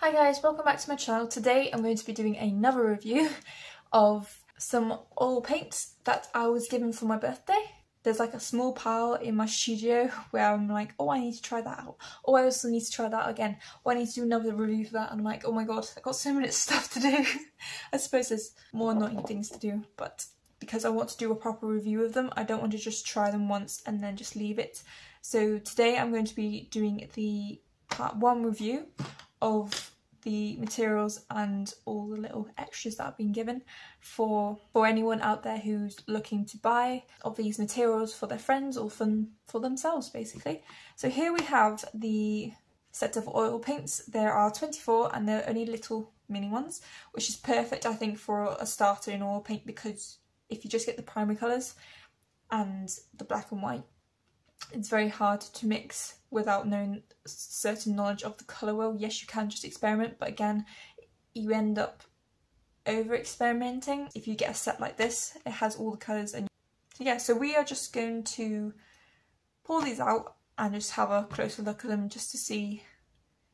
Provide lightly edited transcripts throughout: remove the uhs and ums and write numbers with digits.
Hi guys, welcome back to my channel. Today I'm going to be doing another review of some oil paints that I was given for my birthday. There's like a small pile in my studio where I'm like, oh, I need to try that out. Oh, I also need to try that again. Oh, I need to do another review for that. And I'm like, oh my god, I've got so much stuff to do. I suppose there's more annoying things to do, but because I want to do a proper review of them, I don't want to just try them once and then just leave it. So today I'm going to be doing the part 1 review of the materials and all the little extras that I've been given for anyone out there who's looking to buy of these materials for their friends or for themselves basically. So here we have the set of oil paints. There are 24 and they're only little mini ones, which is perfect I think for a starter in oil paint, because if you just get the primary colours and the black and white, it's very hard to mix without knowing certain knowledge of the colour wheel. Yes, you can just experiment, but again, you end up over experimenting. If you get a set like this, it has all the colours. And so yeah, so we are just going to pull these out and just have a closer look at them just to see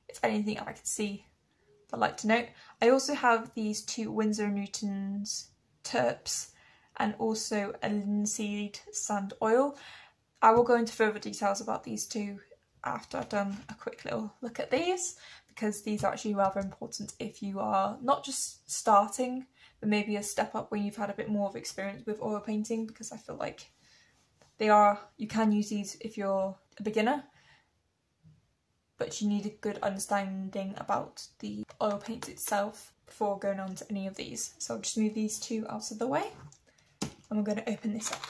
if anything I can see I'd like to note. I also have these 2 Winsor & Newton's terps and also a linseed sand oil. I will go into further details about these two after I've done a quick little look at these, because these are actually rather important if you are not just starting, but maybe a step up when you've had a bit more of experience with oil painting, because I feel like you can use these if you're a beginner, but you need a good understanding about the oil paint itself before going on to any of these. So I'll just move these 2 out of the way and we're going to open this up.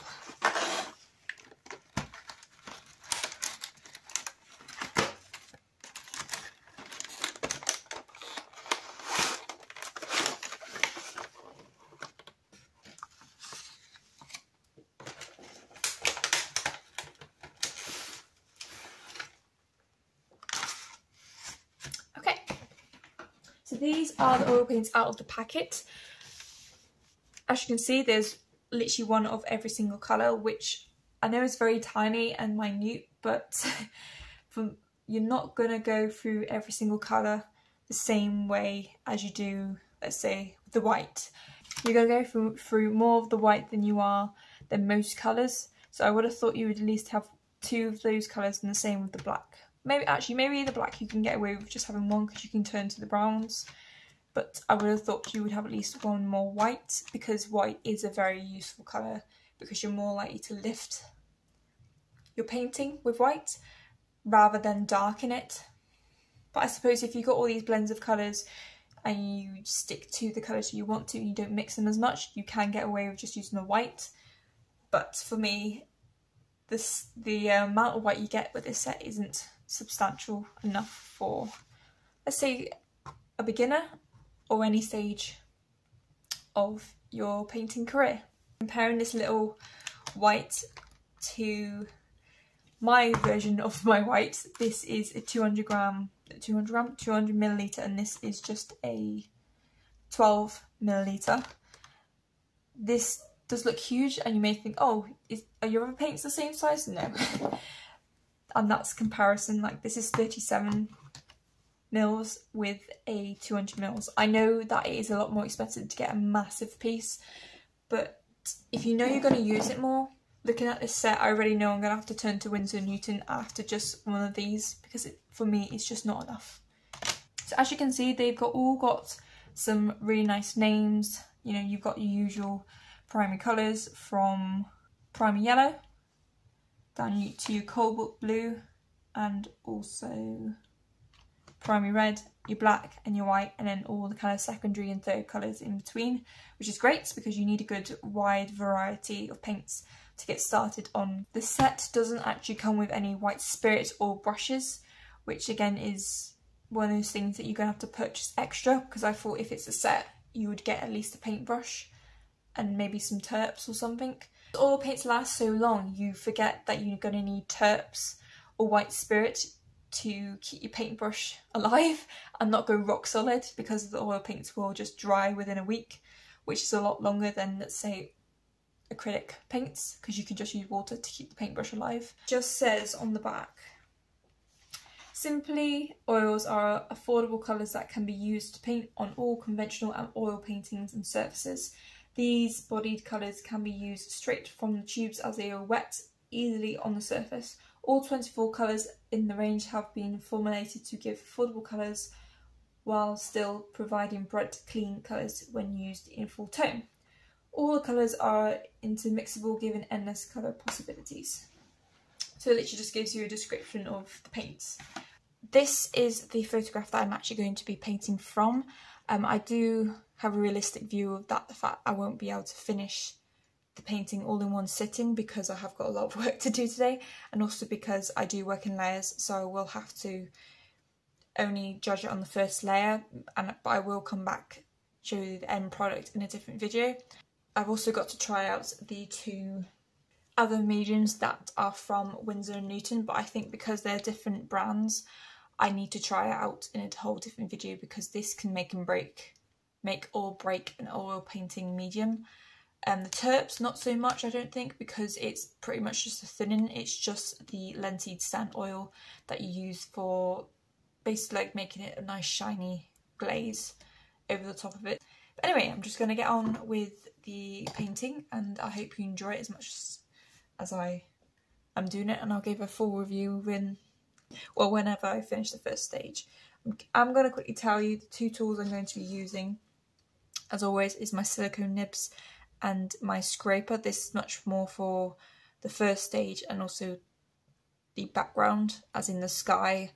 So these are the oil paints out of the packet. As you can see, there's literally one of every single colour, which I know is very tiny and minute, but you're not going to go through every single colour the same way as you do, let's say, the white. You're going to go through more of the white than most colours. So I would have thought you would at least have 2 of those colours and the same with the black. Maybe the black you can get away with just having 1 because you can turn to the browns, but I would have thought you would have at least 1 more white, because white is a very useful colour because you're more likely to lift your painting with white rather than darken it. But I suppose if you've got all these blends of colours and you stick to the colours you want to and you don't mix them as much, you can get away with just using the white. But for me, the amount of white you get with this set isn't substantial enough for, let's say, a beginner or any stage of your painting career. Comparing this little white to my version of my white, this is a 200 milliliter, and this is just a 12 milliliter. This does look huge, and you may think, oh, are your other paints the same size? No. And that's comparison. Like, this is 37 mils with a 200 mils. I know that it is a lot more expensive to get a massive piece, but if you know you're going to use it more, looking at this set, I already know I'm going to have to turn to Winsor & Newton after just one of these, because for me it's just not enough. So as you can see, they've all got some really nice names. You know, you've got your usual primary colours from primary yellow down to cobalt blue, and also primary red, your black and your white, and then all the kind of secondary and third colours in between, which is great because you need a good wide variety of paints to get started on. The set doesn't actually come with any white spirit or brushes, which again is one of those things that you're going to have to purchase extra, because I thought if it's a set you would get at least a paintbrush and maybe some terps or something. Oil paints last so long, you forget that you're going to need terps or white spirit to keep your paintbrush alive and not go rock solid, because the oil paints will just dry within a week, which is a lot longer than, let's say, acrylic paints, because you can just use water to keep the paintbrush alive. It just says on the back Simply oils are affordable colours that can be used to paint on all conventional and oil paintings and surfaces. These bodied colours can be used straight from the tubes as they are wet easily on the surface. All 24 colours in the range have been formulated to give affordable colours while still providing bright, clean colours when used in full tone. All the colours are intermixable, giving endless colour possibilities. So it literally just gives you a description of the paints. This is the photograph that I'm actually going to be painting from. I do have a realistic view of that, the fact I won't be able to finish the painting all in one sitting because I have got a lot of work to do today, and also because I do work in layers, so I will have to only judge it on the first layer, but I will come back, show you the end product in a different video. I've also got to try out the two other mediums that are from Winsor & Newton, but I think because they're different brands, I need to try it out in a whole different video because this can make or break an oil painting medium. The Terps not so much, I don't think, because it's pretty much just a thinning. It's just the linseed sand oil that you use for basically like making it a nice shiny glaze over the top of it. But anyway, I'm just going to get on with the painting, and I hope you enjoy it as much as I am doing it, and I'll give a full review whenever I finish the first stage. I'm going to quickly tell you the two tools I'm going to be using, as always, is my silicone nibs and my scraper. This is much more for the first stage and also the background, as in the sky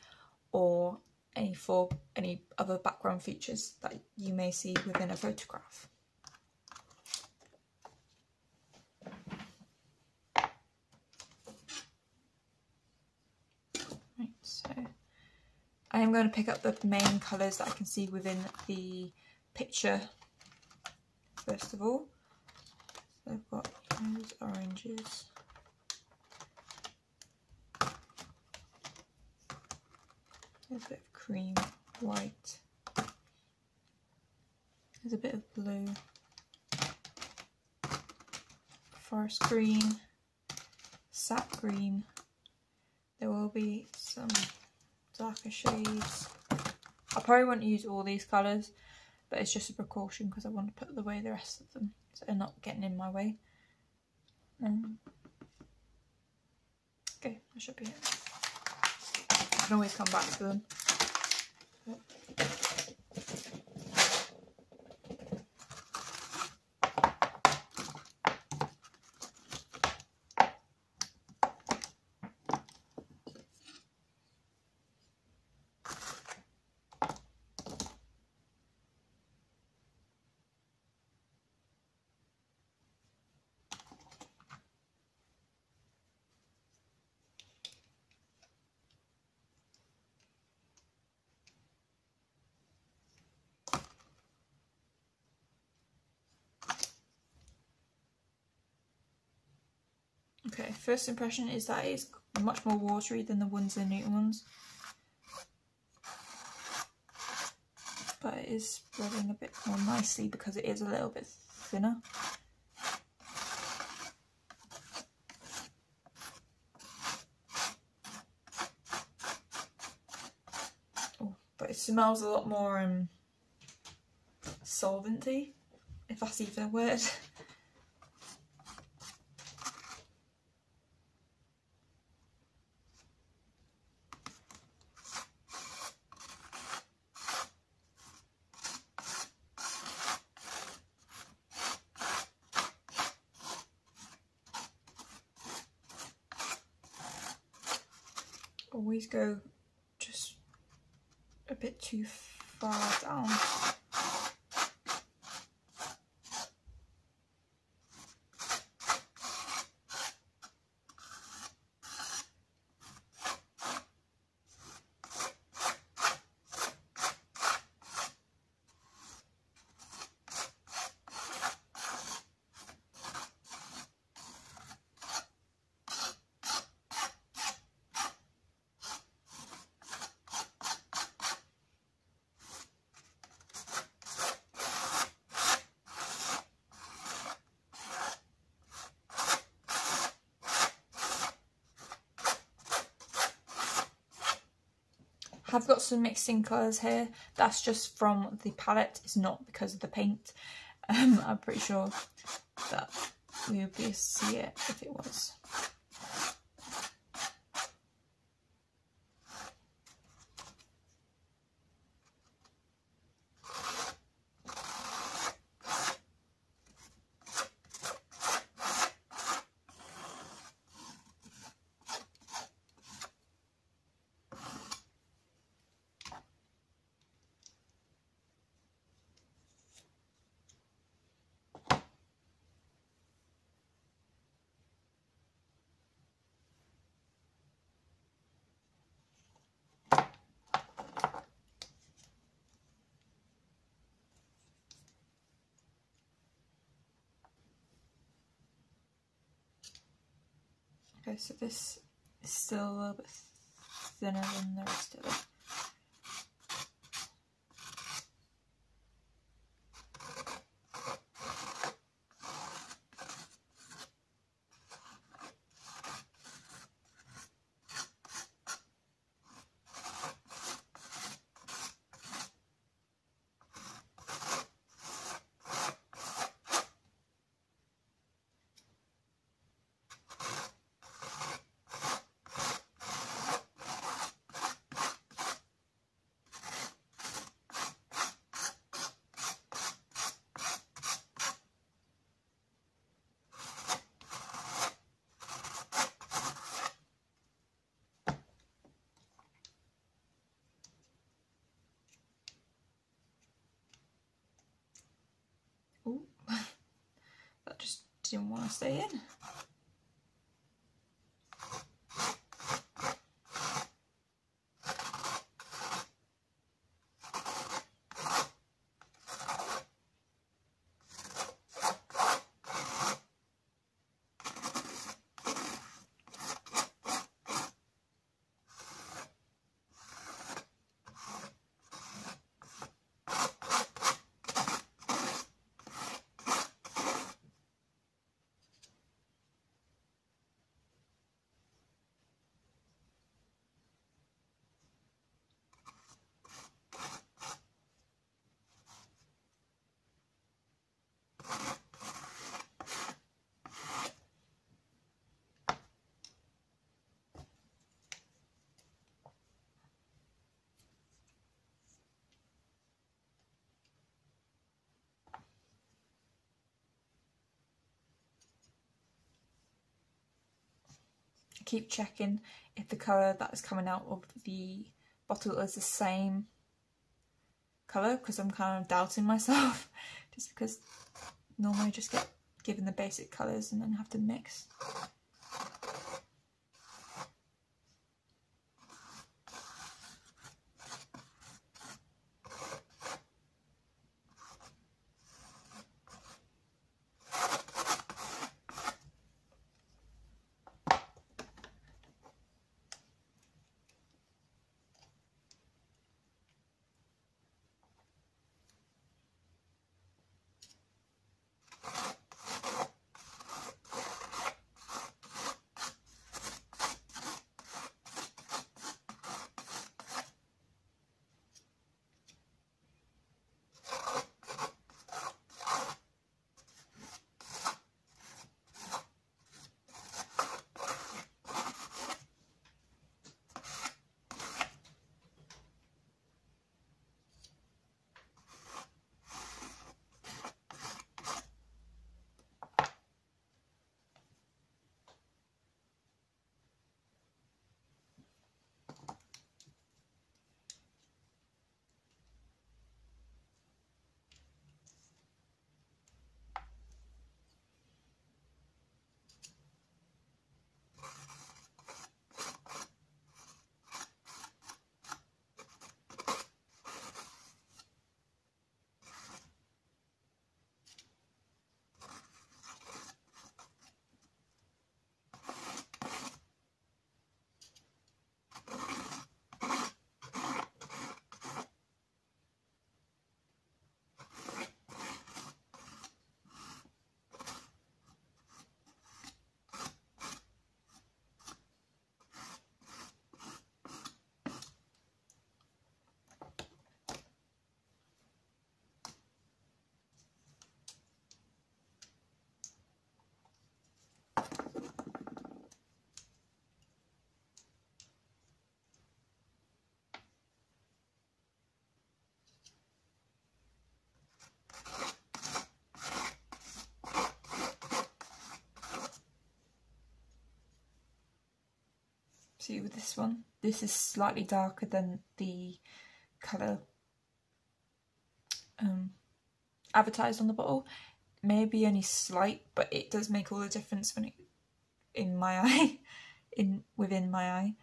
or any other background features that you may see within a photograph. Right, so I am going to pick up the main colours that I can see within the picture first of all. So I've got those oranges, there's a bit of cream, white, there's a bit of blue, forest green, sap green, there will be some darker shades. I probably won't use all these colours, but it's just a precaution because I want to put away the rest of them so they're not getting in my way. Okay, that should be it. I can always come back to them. Okay, first impression is that it's much more watery than the Winsor & Newton ones, but it is spreading a bit more nicely because it is a little bit thinner. Oh, but it smells a lot more solventy, if that's even a word. Always go just a bit too far down. have got some mixing colours here. That's just from the palette, it's not because of the paint. I'm pretty sure that we would be able to see it if it was. Okay, so this is still a little bit thinner than the rest of it. Ooh, that just didn't want to stay in. Keep checking if the colour that is coming out of the bottle is the same colour, because I'm kind of doubting myself just because normally I just get given the basic colours and then have to mix. See with this one, this is slightly darker than the colour advertised on the bottle. Maybe only slight, but it does make all the difference when it in my eye, within my eye.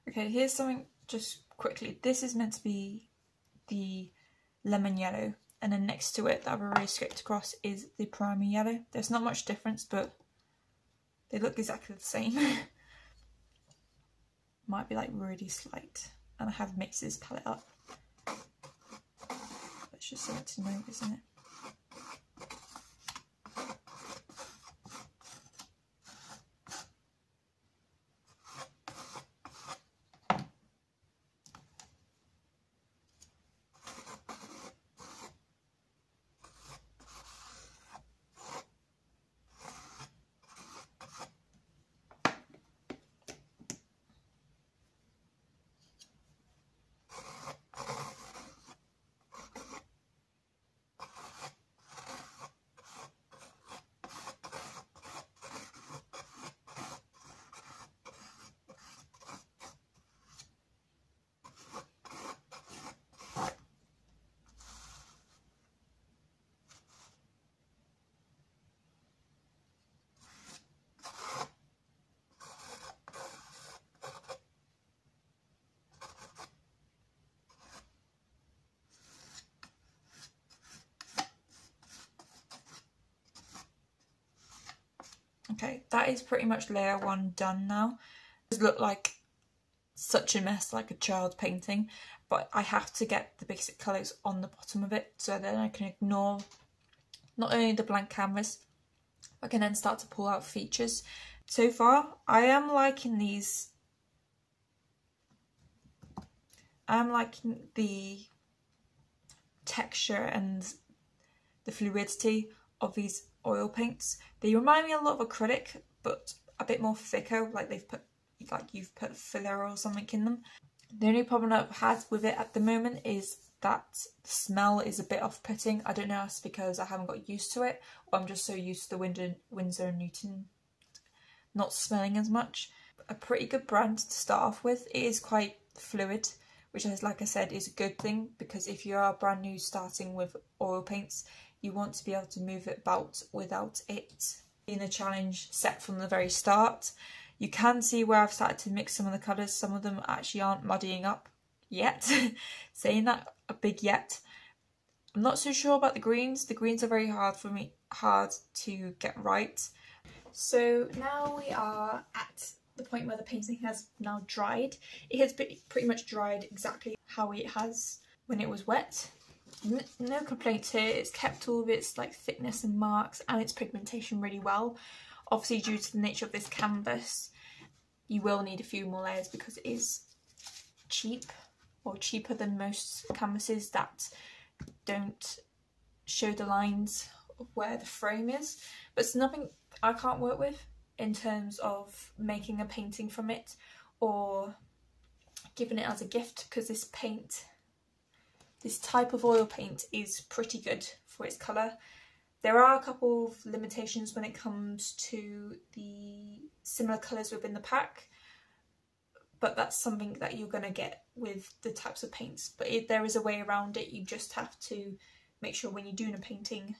Okay, here's something just quickly. This is meant to be the lemon yellow, and then next to it that I've already scraped across is the primer yellow. There's not much difference, but they look exactly the same. Might be like really slight. And I have mixed this palette up. That's just something to note, isn't it? Okay, that is pretty much layer one done now. It does look like such a mess, like a child painting, but I have to get the basic colours on the bottom of it so then I can ignore not only the blank canvas, I can then start to pull out features. So far, I am liking these. I'm liking the texture and the fluidity of these oil paints. They remind me a lot of acrylic, but a bit more thicker, like you've put filler or something in them. The only problem I've had with it at the moment is that the smell is a bit off-putting. I don't know if it's because I haven't got used to it, or I'm just so used to the Winsor & Newton not smelling as much. A pretty good brand to start off with. It is quite fluid, which is, like I said, is a good thing, because if you are brand new starting with oil paints, you want to be able to move it about without it being a challenge set from the very start. You can see where I've started to mix some of the colours. Some of them actually aren't muddying up yet. Saying that, a big yet. I'm not so sure about the greens. The greens are very hard to get right. So now we are at the point where the painting has now dried. It has pretty much dried exactly how it has when it was wet. No complaints here. It's kept all of its like thickness and marks and its pigmentation really well. Obviously, due to the nature of this canvas, you will need a few more layers because it is cheap, or cheaper than most canvases that don't show the lines of where the frame is, but it's nothing I can't work with in terms of making a painting from it or giving it as a gift, because this type of oil paint is pretty good for its colour. There are a couple of limitations when it comes to the similar colours within the pack, but that's something that you're going to get with the types of paints. But there is a way around it. You just have to make sure when you're doing a painting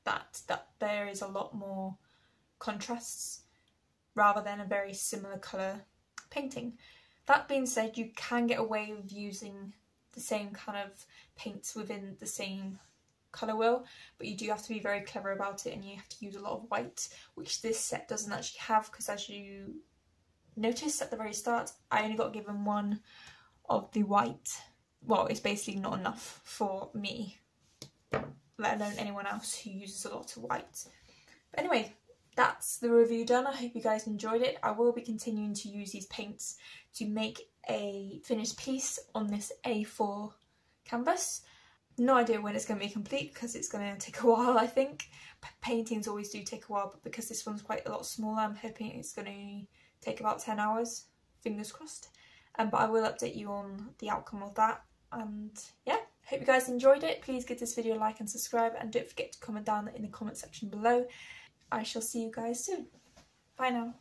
that there is a lot more contrasts rather than a very similar colour painting. That being said, you can get away with using the same kind of paints within the same colour wheel, but you do have to be very clever about it, and you have to use a lot of white, which this set doesn't actually have, because as you notice at the very start, I only got given one of the white. Well, it's basically not enough for me, let alone anyone else who uses a lot of white. But anyway, that's the review done. I hope you guys enjoyed it. I will be continuing to use these paints to make a finished piece on this A4 canvas. No idea when it's going to be complete, because it's going to take a while, I think. Paintings always do take a while, but because this one's quite a lot smaller, I'm hoping it's going to take about 10 hours, fingers crossed. But I will update you on the outcome of that. And yeah, hope you guys enjoyed it. Please give this video a like and subscribe, and don't forget to comment down in the comment section below. I shall see you guys soon. Bye now.